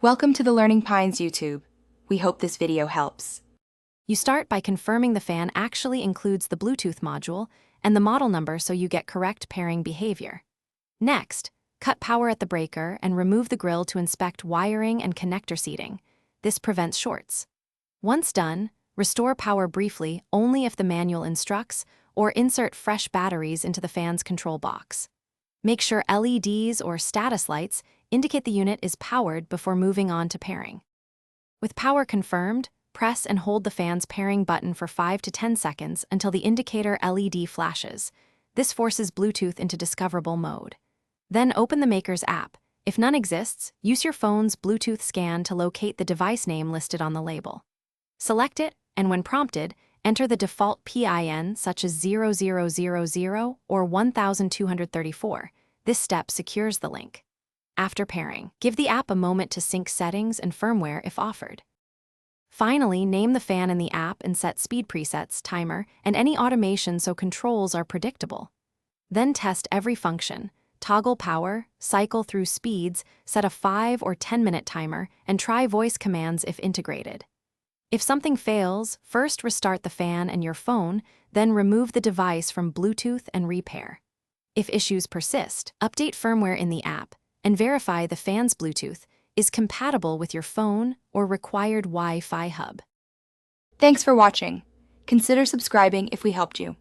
Welcome to the Learning Pines YouTube. We hope this video helps. You start by confirming the fan actually includes the Bluetooth module and the model number so you get correct pairing behavior. Next, cut power at the breaker and remove the grill to inspect wiring and connector seating. This prevents shorts. Once done, restore power briefly only if the manual instructs, or insert fresh batteries into the fan's control box. Make sure LEDs or status lights indicate the unit is powered before moving on to pairing. With power confirmed, press and hold the fan's pairing button for 5 to 10 seconds until the indicator LED flashes. This forces Bluetooth into discoverable mode. Then open the maker's app. If none exists, use your phone's Bluetooth scan to locate the device name listed on the label. Select it, and when prompted, enter the default PIN such as 0000 or 1234. This step secures the link. After pairing, give the app a moment to sync settings and firmware if offered. Finally, name the fan in the app and set speed presets, timer, and any automation so controls are predictable. Then test every function, toggle power, cycle through speeds, set a 5 or 10-minute timer, and try voice commands if integrated. If something fails, first restart the fan and your phone, then remove the device from Bluetooth and repair. If issues persist, update firmware in the app and verify the fan's Bluetooth is compatible with your phone or required Wi-Fi hub. Thanks for watching. Consider subscribing if we helped you.